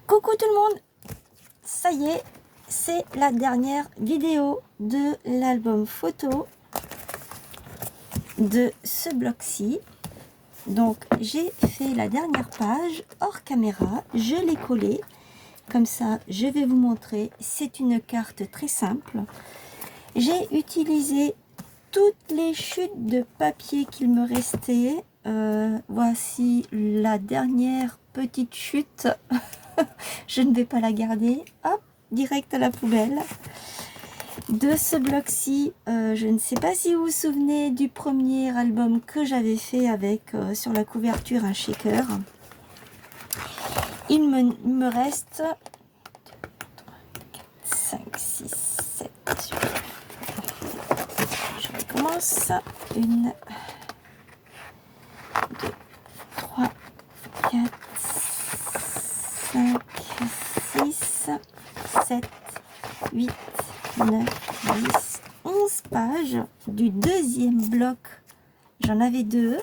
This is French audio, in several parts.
Coucou tout le monde, ça y est, c'est la dernière vidéo de l'album photo de ce bloc-ci. Donc j'ai fait la dernière page hors caméra, je l'ai collée, comme ça je vais vous montrer. C'est une carte très simple. J'ai utilisé toutes les chutes de papier qu'il me restait. Voici la dernière petite chute. Je ne vais pas la garder. Hop, direct à la poubelle. De ce bloc-ci, je ne sais pas si vous vous souvenez du premier album que j'avais fait avec sur la couverture un shaker. Il me reste 5, 6, 7, 8. Je recommence. 1, 2, 3, 4, 5, 6, 7, 8, 9, 10, 11 pages du deuxième bloc. J'en avais deux.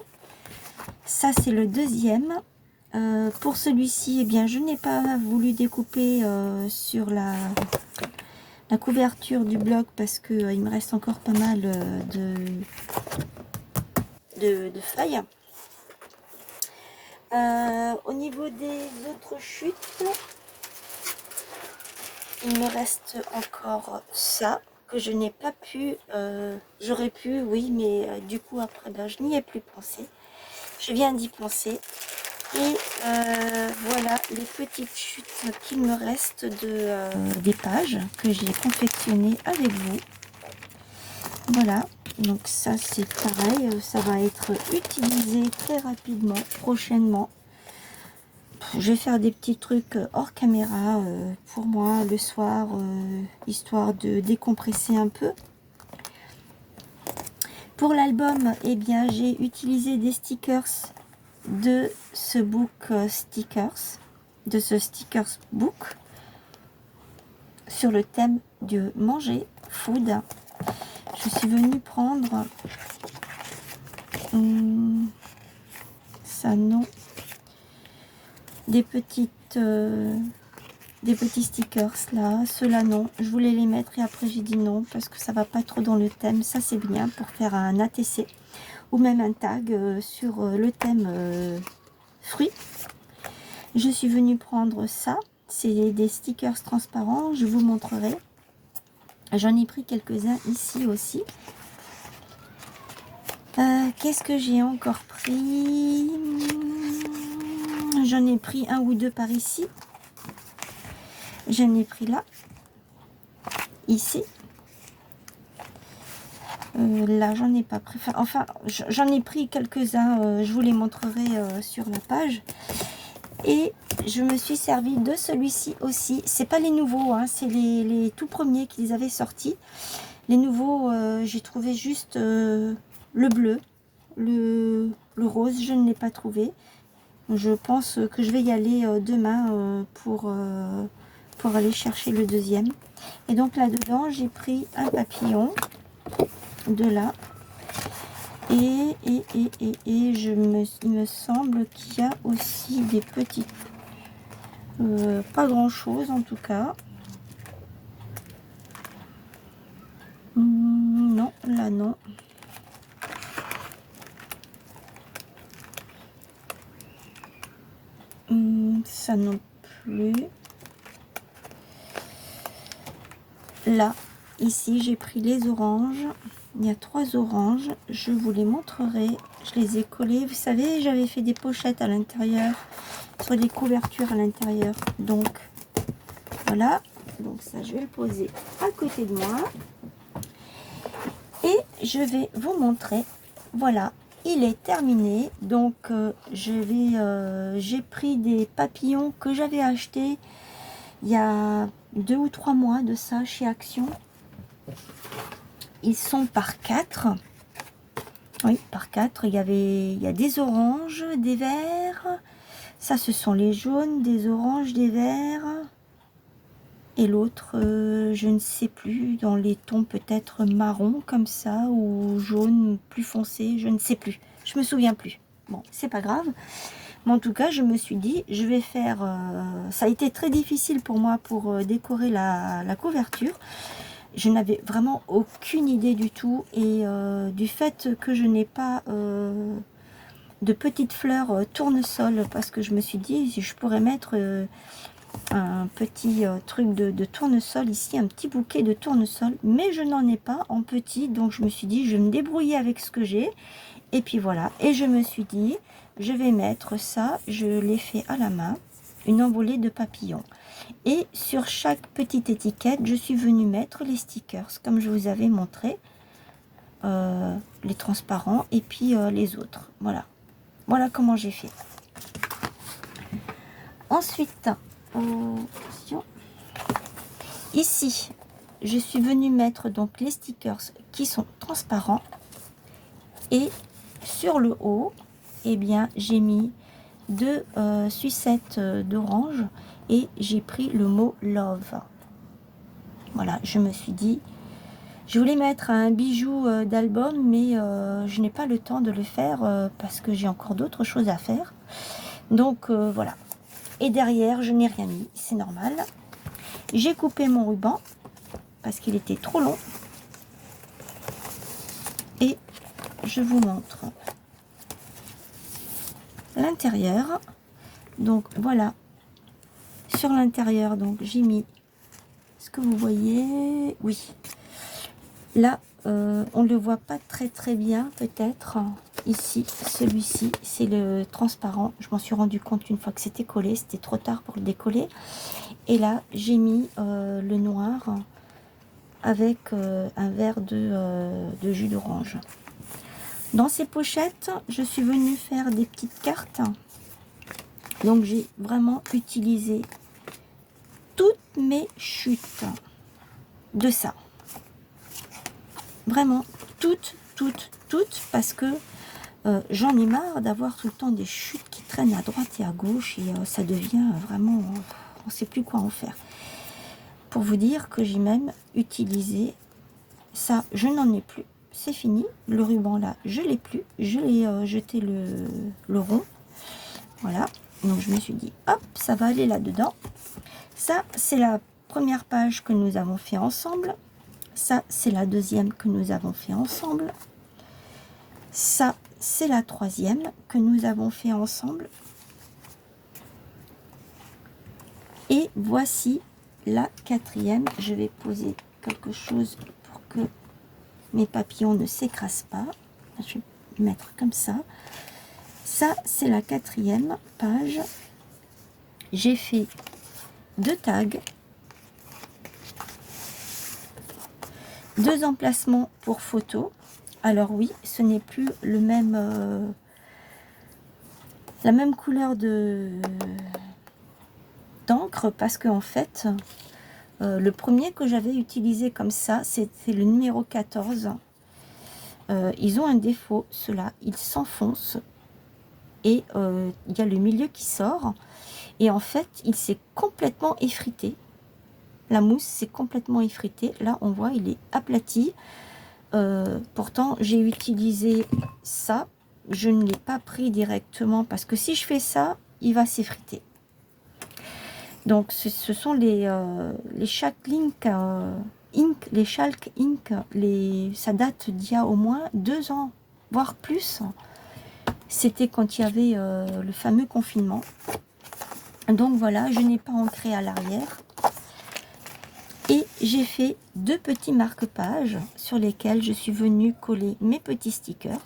Ça, c'est le deuxième. Pour celui-ci, eh bien, je n'ai pas voulu découper sur la couverture du bloc parce que il me reste encore pas mal de feuilles. Au niveau des autres chutes, il me reste encore ça que je n'ai pas pu, j'aurais pu, oui, mais du coup après ben, je n'y ai plus pensé. Je viens d'y penser. Et voilà les petites chutes qu'il me reste des pages que j'ai confectionnées avec vous. Voilà, donc ça c'est pareil, ça va être utilisé très rapidement, prochainement. Je vais faire des petits trucs hors caméra pour moi le soir, histoire de décompresser un peu. Pour l'album, eh bien, j'ai utilisé des stickers de ce book stickers, de ce stickers book, sur le thème de manger, food. Je suis venue prendre ça non. Des petits stickers là, ceux-là non, je voulais les mettre et après j'ai dit non parce que ça va pas trop dans le thème. Ça c'est bien pour faire un ATC ou même un tag sur le thème fruits. Je suis venue prendre ça, c'est des stickers transparents, je vous montrerai. J'en ai pris quelques-uns ici aussi. Qu'est-ce que j'ai encore pris? J'en ai pris un ou deux par ici. J'en ai pris là. Ici. Là, j'en ai pas pris. Enfin, j'en ai pris quelques-uns. Je vous les montrerai sur la page. Et je me suis servi de celui-ci aussi. C'est pas les nouveaux, hein, c'est les tout premiers qu'ils avaient sortis. Les nouveaux, j'ai trouvé juste le bleu, le rose, je ne l'ai pas trouvé. Je pense que je vais y aller demain pour aller chercher le deuxième. Et donc là-dedans, j'ai pris un papillon de là. Et il me semble qu'il y a aussi des petites... pas grand-chose en tout cas. Non, là non. Ça non plus. Là, ici, j'ai pris les oranges. Il y a 3 oranges. Je vous les montrerai. Je les ai collées. Vous savez, j'avais fait des pochettes à l'intérieur, sur des couvertures à l'intérieur. Donc, voilà. Donc ça, je vais le poser à côté de moi. Et je vais vous montrer. Voilà, il est terminé. Donc, j'ai pris des papillons que j'avais achetés il y a 2 ou 3 mois de ça chez Action. Ils sont par 4. Oui, par 4. Il y a des oranges, des verts. Ça, ce sont les jaunes, des oranges, des verts. Et l'autre, je ne sais plus, dans les tons peut-être marron comme ça, ou jaune plus foncé, je ne sais plus. Je me souviens plus. Bon, c'est pas grave. Mais en tout cas, je me suis dit, je vais faire... ça a été très difficile pour moi pour décorer la couverture. Je n'avais vraiment aucune idée du tout. Et du fait que je n'ai pas de petites fleurs tournesol, parce que je me suis dit, si je pourrais mettre un petit truc de tournesol ici, un petit bouquet de tournesol. Mais je n'en ai pas en petit, donc je me suis dit, je vais me débrouiller avec ce que j'ai. Et puis voilà, et je me suis dit, je vais mettre ça, je l'ai fait à la main, une envolée de papillons. Et sur chaque petite étiquette, je suis venue mettre les stickers, comme je vous avais montré, les transparents et puis les autres. Voilà, voilà comment j'ai fait. Ensuite, ici, je suis venue mettre donc les stickers qui sont transparents et sur le haut, eh bien, j'ai mis deux sucettes d'orange et j'ai pris le mot love. Voilà, je me suis dit, je voulais mettre un bijou d'album, mais je n'ai pas le temps de le faire parce que j'ai encore d'autres choses à faire. Donc voilà. Et derrière, je n'ai rien mis, c'est normal. J'ai coupé mon ruban parce qu'il était trop long. Et je vous montre l'intérieur. Donc voilà, sur l'intérieur, donc j'ai mis, est-ce que vous voyez? Oui, là on ne le voit pas très bien peut-être. Ici, celui-ci, c'est le transparent. Je m'en suis rendu compte une fois que c'était collé, c'était trop tard pour le décoller. Et là, j'ai mis le noir avec un verre de jus d'orange. Dans ces pochettes, je suis venue faire des petites cartes. Donc j'ai vraiment utilisé toutes mes chutes de ça. Vraiment toutes, parce que j'en ai marre d'avoir tout le temps des chutes qui traînent à droite et à gauche et ça devient vraiment, on ne sait plus quoi en faire. Pour vous dire que j'ai même utilisé ça, je n'en ai plus, c'est fini. Le ruban là, je l'ai plus, je l'ai jeté le rond. Voilà, donc je me suis dit, hop, ça va aller là-dedans. Ça, c'est la première page que nous avons fait ensemble. Ça, c'est la deuxième que nous avons fait ensemble. Ça, c'est la troisième que nous avons fait ensemble. Et voici la quatrième. Je vais poser quelque chose pour que mes papillons ne s'écrasent pas. Je vais mettre comme ça. Ça, c'est la quatrième page. J'ai fait deux tags. Deux emplacements pour photo. Alors oui, ce n'est plus le même, la même couleur d'encre parce qu'en fait, le premier que j'avais utilisé comme ça, c'était le numéro 14. Ils ont un défaut, ceux-là, ils s'enfoncent et il y a le milieu qui sort. Et en fait, il s'est complètement effrité. La mousse s'est complètement effritée. Là, on voit, il est aplati. Pourtant, j'ai utilisé ça. Je ne l'ai pas pris directement parce que si je fais ça, il va s'effriter. Donc, ce sont les Chalk Ink, les Chalk Ink. Ça date d'il y a au moins 2 ans, voire plus. C'était quand il y avait le fameux confinement. Donc voilà, je n'ai pas ancré à l'arrière. Et j'ai fait deux petits marque-pages sur lesquels je suis venue coller mes petits stickers.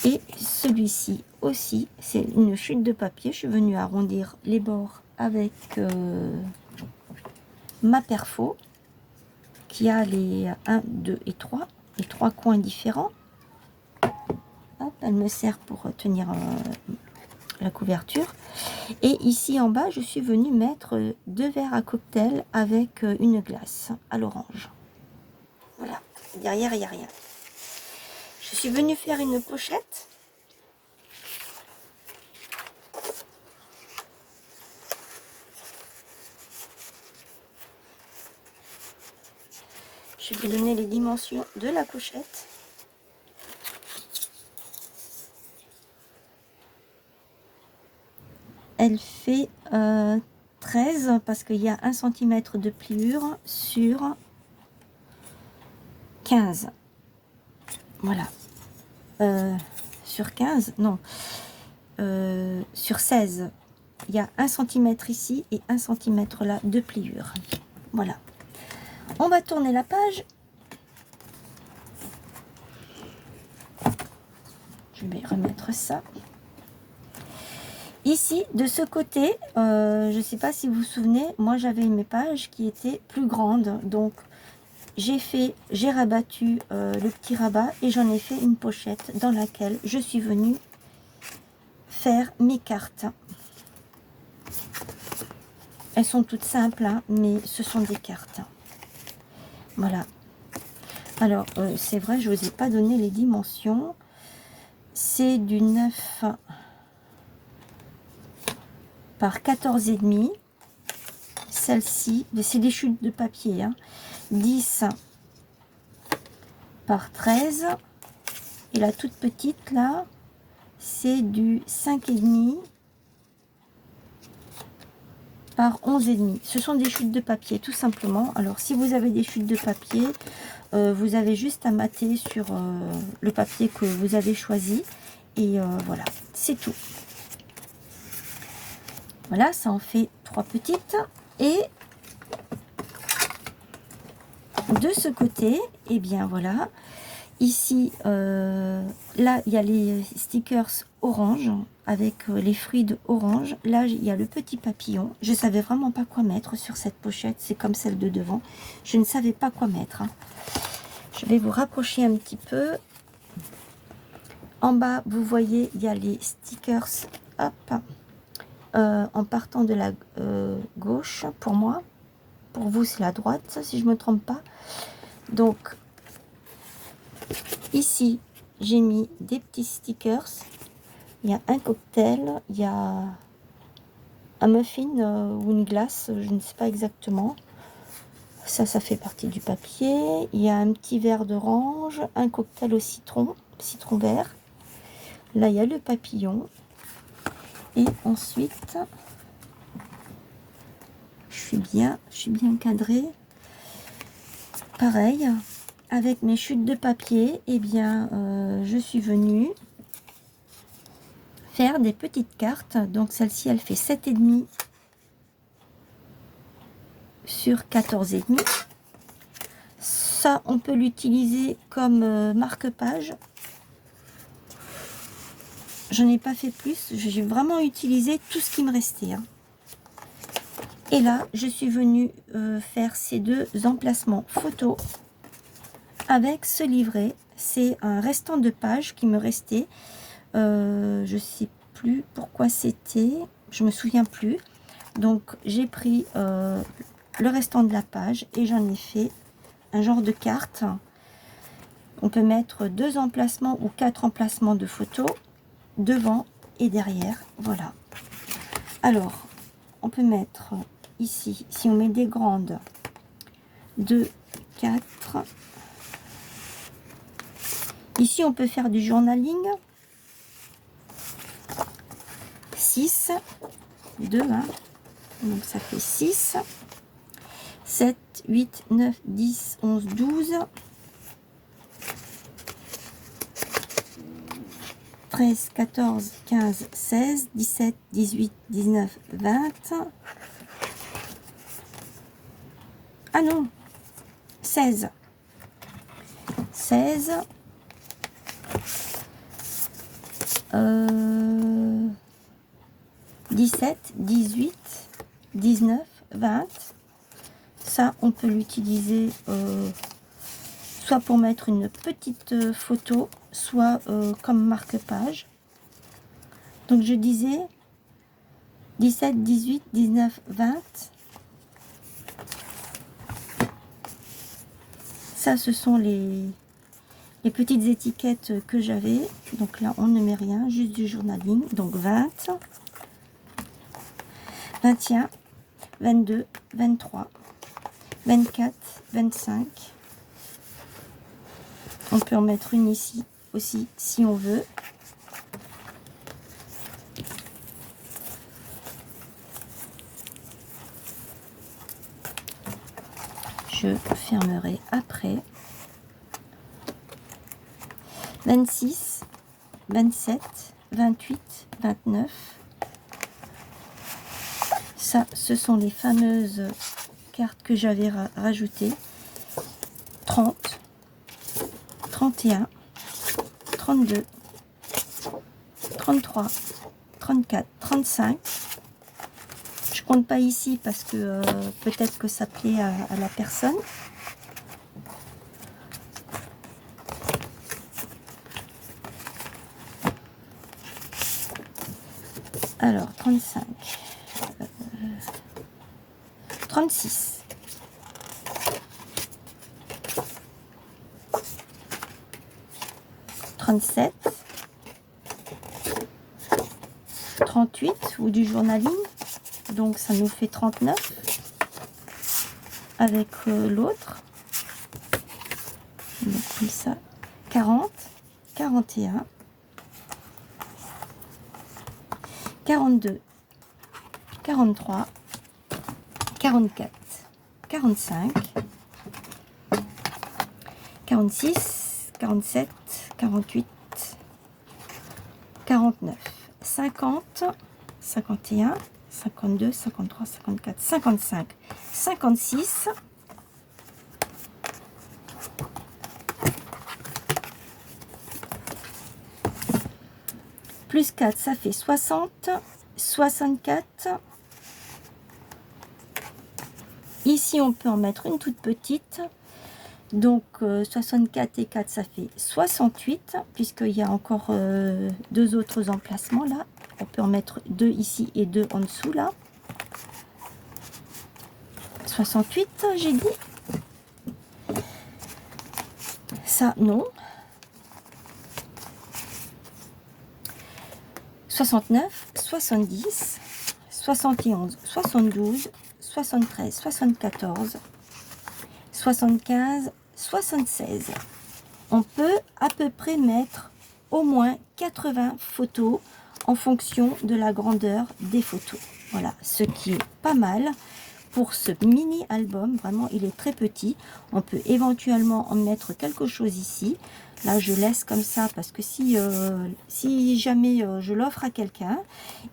Et celui-ci aussi, c'est une chute de papier. Je suis venue arrondir les bords avec ma perfo qui a les 1, 2 et 3, les 3 coins différents. Hop, elle me sert pour tenir la couverture. Et ici en bas, je suis venue mettre 2 verres à cocktail avec une glace à l'orange. Voilà, derrière il n'y a rien. Je suis venue faire une pochette. Je vais vous donner les dimensions de la pochette. elle fait 13 parce qu'il y a 1 cm de pliure sur 15. Voilà. Sur 15, non. Sur 16. Il y a 1 cm ici et 1 cm là de pliure. Voilà. On va tourner la page. Je vais remettre ça. Ici, de ce côté, je ne sais pas si vous vous souvenez, moi j'avais mes pages qui étaient plus grandes. Donc, j'ai rabattu le petit rabat et j'en ai fait une pochette dans laquelle je suis venue faire mes cartes. Elles sont toutes simples, hein, mais ce sont des cartes. Voilà. Alors, c'est vrai, je ne vous ai pas donné les dimensions. C'est du 9 par 14,5. Celle-ci, c'est des chutes de papier. Hein. 10 par 13. Et la toute petite, là, c'est du 5,5 par 11,5. Ce sont des chutes de papier, tout simplement. Alors, si vous avez des chutes de papier, vous avez juste à mater sur le papier que vous avez choisi. Et voilà, c'est tout. Voilà, ça en fait 3 petites. Et de ce côté, eh bien voilà, ici, là, il y a les stickers orange avec les fruits de orange. Là, il y a le petit papillon. Je ne savais vraiment pas quoi mettre sur cette pochette. C'est comme celle de devant. Je ne savais pas quoi mettre. Hein. Je vais vous rapprocher un petit peu. En bas, vous voyez, il y a les stickers. Hop. En partant de la gauche, pour moi. Pour vous, c'est la droite, si je ne me trompe pas. Donc, ici, j'ai mis des petits stickers. Il y a un cocktail, il y a un muffin ou une glace, je ne sais pas exactement. Ça fait partie du papier. Il y a un petit verre d'orange, un cocktail au citron vert. Là, il y a le papillon. Et ensuite, je suis bien cadrée. Pareil, avec mes chutes de papier, eh bien, je suis venue faire des petites cartes. Donc, celle-ci, elle fait 7,5 sur 14,5. Ça, on peut l'utiliser comme marque-page. Je n'ai pas fait plus. J'ai vraiment utilisé tout ce qui me restait. Hein. Et là, je suis venue faire ces 2 emplacements photos avec ce livret. C'est un restant de page qui me restait. Je ne sais plus pourquoi c'était. Je me souviens plus. Donc, j'ai pris le restant de la page et j'en ai fait un genre de carte. On peut mettre 2 emplacements ou 4 emplacements de photos devant et derrière. Voilà. Alors, on peut mettre ici, si on met des grandes, 2, 4. Ici, on peut faire du journaling. 6, 2, hein. Donc ça fait 6. 7, 8, 9, 10, 11, 12. 13, 14, 15, 16, 17, 18, 19, 20. Ah non, 16. 16. 17, 18, 19, 20. Ça, on peut l'utiliser soit pour mettre une petite photo, soit comme marque-page. Donc, je disais 17, 18, 19, 20. Ça, ce sont les petites étiquettes que j'avais. Donc là, on ne met rien, juste du journaling. Donc 20, 21, 22, 23, 24, 25. On peut en mettre une ici aussi si on veut. je fermerai après. 26, 27, 28, 29. Ça, ce sont les fameuses cartes que j'avais rajoutées. 30, 31, 32, 33, 34, 35. Je compte pas ici parce que peut-être que ça plaît à la personne. Alors, 35, 36, 37, 38 ou du journaling, donc ça nous fait 39 avec l'autre, donc comme ça, 40, 41, 42, 43, 44, 45, 46, 47, 48, 49, 50, 51, 52, 53, 54, 55, 56, plus 4, ça fait 60, 64. Ici, on peut en mettre une toute petite. Donc, 64 et 4, ça fait 68, puisqu'il y a encore deux autres emplacements là. On peut en mettre deux ici et deux en dessous là. 68, j'ai dit. Ça, non. 69, 70, 71, 72, 73, 74, 75, 76. On peut à peu près mettre au moins 80 photos en fonction de la grandeur des photos. Voilà, ce qui est pas mal pour ce mini album. Vraiment, il est très petit. On peut éventuellement en mettre quelque chose ici. Là, je laisse comme ça parce que si jamais je l'offre à quelqu'un,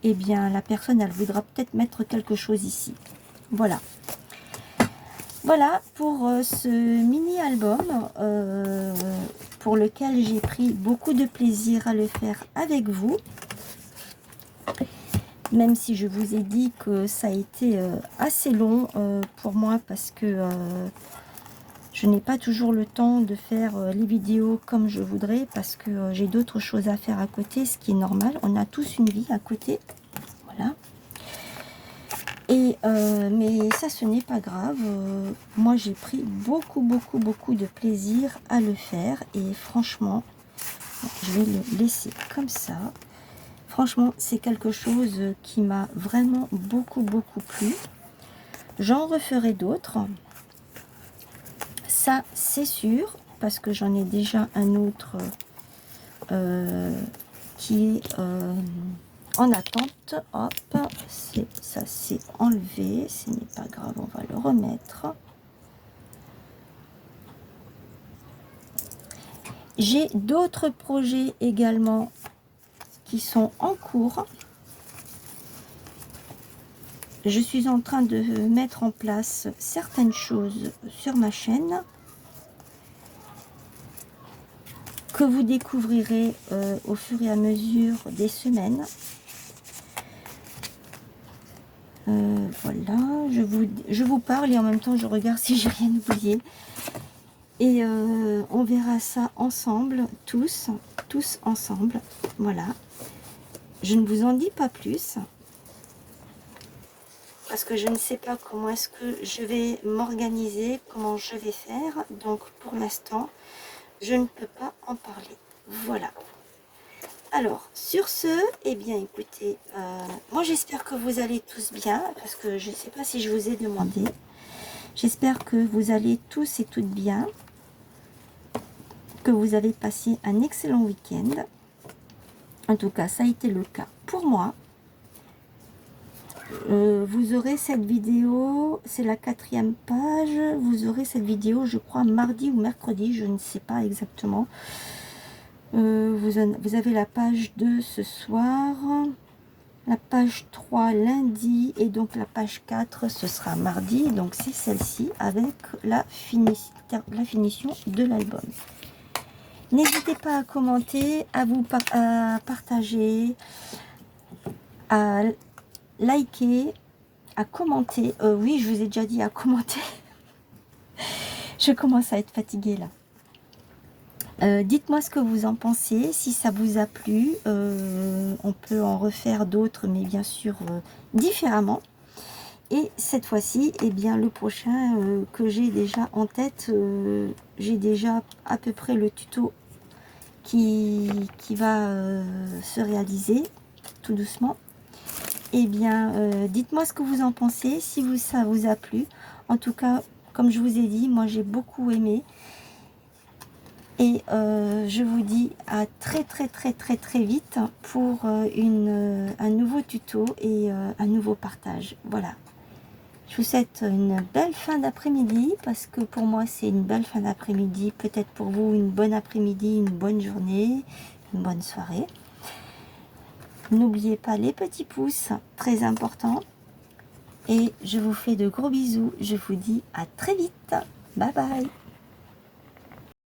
eh bien, la personne, elle voudra peut-être mettre quelque chose ici. Voilà. Voilà pour ce mini album pour lequel j'ai pris beaucoup de plaisir à le faire avec vous. Même si je vous ai dit que ça a été assez long pour moi parce que je n'ai pas toujours le temps de faire les vidéos comme je voudrais parce que j'ai d'autres choses à faire à côté, ce qui est normal. On a tous une vie à côté. Voilà. Et mais ça, ce n'est pas grave. Moi, j'ai pris beaucoup de plaisir à le faire. Et franchement, je vais le laisser comme ça. Franchement, c'est quelque chose qui m'a vraiment beaucoup plu. J'en referai d'autres. Ça, c'est sûr, parce que j'en ai déjà un autre qui est en attente. Hop, ça c'est enlevé, ce n'est pas grave, on va le remettre. J'ai d'autres projets également qui sont en cours. Je suis en train de mettre en place certaines choses sur ma chaîne que vous découvrirez au fur et à mesure des semaines. Voilà, je vous parle et en même temps je regarde si j'ai rien oublié. Et on verra ça ensemble, tous ensemble. Voilà. Je ne vous en dis pas plus. Parce que je ne sais pas comment est-ce que je vais m'organiser, comment je vais faire. Donc pour l'instant, je ne peux pas en parler. Voilà. Alors, sur ce, eh bien écoutez, moi j'espère que vous allez tous bien, parce que je ne sais pas si je vous ai demandé. J'espère que vous allez tous et toutes bien, que vous avez passé un excellent week-end. En tout cas, ça a été le cas pour moi. vous aurez cette vidéo, c'est la 4e page, vous aurez cette vidéo, je crois, mardi ou mercredi, je ne sais pas exactement. Vous avez la page 2 ce soir, la page 3 lundi, et donc la page 4, ce sera mardi, donc c'est celle-ci, avec la finition de l'album. N'hésitez pas à commenter, à partager, à liker, à commenter. Oui, je vous ai déjà dit à commenter. Je commence à être fatiguée là. Dites-moi ce que vous en pensez, si ça vous a plu. On peut en refaire d'autres, mais bien sûr différemment. Et cette fois-ci, eh bien, le prochain que j'ai déjà en tête, j'ai déjà à peu près le tuto qui va se réaliser tout doucement. Eh bien, dites-moi ce que vous en pensez, si ça vous a plu. En tout cas, comme je vous ai dit, moi j'ai beaucoup aimé. Et je vous dis à très vite pour un nouveau tuto et un nouveau partage. Voilà. Je vous souhaite une belle fin d'après-midi, parce que pour moi c'est une belle fin d'après-midi. Peut-être pour vous une bonne après-midi, une bonne journée, une bonne soirée. N'oubliez pas les petits pouces, très important. Et je vous fais de gros bisous. Je vous dis à très vite. Bye bye.